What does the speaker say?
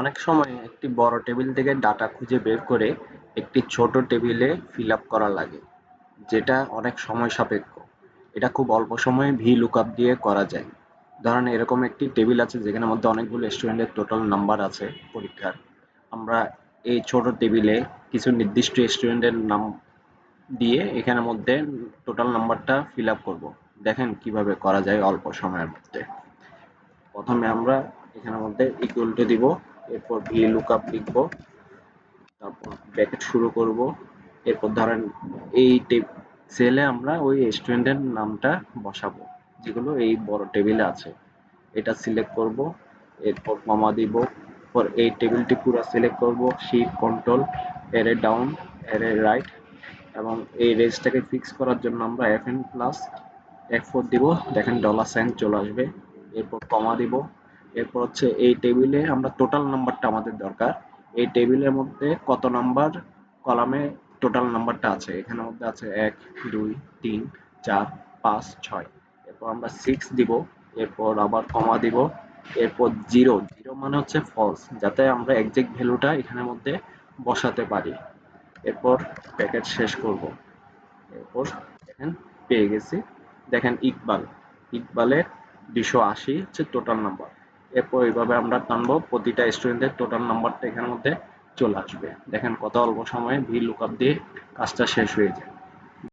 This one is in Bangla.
অনেক সময় একটি বড় টেবিল থেকে ডাটা খুঁজে বের করে একটি ছোট টেবিলে ফিল আপ করা লাগে, যেটা অনেক সময় সাপেক্ষ। এটা খুব অল্প সময়ে VLOOKUP দিয়ে করা যায়। ধরেন এরকম একটি টেবিল আছে যেখানে মধ্যে অনেকগুলো স্টুডেন্টের টোটাল নাম্বার আছে পরীক্ষার। আমরা এই ছোট টেবিলে কিছু নির্দিষ্ট স্টুডেন্টের নাম দিয়ে এখানের মধ্যে টোটাল নাম্বারটা ফিল আপ করবো। দেখেন কিভাবে করা যায় অল্প সময়ের মধ্যে। প্রথমে আমরা এখানের মধ্যে ইকুয়াল টু দিব, এরপর VLOOKUP লিখবো, তারপর ব্র্যাকেট শুরু করব। এরপর ধরেন এই সেলে আমরা ওই স্টুডেন্টের নামটা বসাবো যেগুলো এই বড় টেবিলে আছে। এটা সিলেক্ট করব, এরপর কমা দিব। পর এই টেবিলটি পুরো সিলেক্ট করব, shift control array down array right, এবং এই রেঞ্জটাকে ফিক্স করার জন্য আমরা FN প্লাস F4 দিব। দেখেন ডলার সাইন চলে আসবে। এরপর কমা দিব। এরপর হচ্ছে এই টেবিলে আমরা টোটাল নাম্বারটা আমাদের দরকার। এই টেবিলের মধ্যে কত নাম্বার কলামে টোটাল নাম্বারটা আছে, এখানের মধ্যে আছে 1 2 3 4 5 6। এরপর আমরা 6 দিব। এরপর আবার কমা দিব। এরপর জিরো, জিরো মানে হচ্ছে ফলস, যাতে আমরা এক্সাক্ট ভ্যালুটা এখানের মধ্যে বসাতে পারি। এরপর প্যাকেট শেষ করব। এরপর দেখেন পেয়ে গেছি। দেখেন ইকবাল, ইকবালের 280 হচ্ছে টোটাল নাম্বার। এরপর এইভাবে আমরা টানবো, প্রতিটা স্টুডেন্টের টোটাল নাম্বারটা এখানের মধ্যে চলে আসবে। দেখেন কত অল্প সময়ে VLOOKUP দিয়ে কাজটা শেষ হয়ে যায়।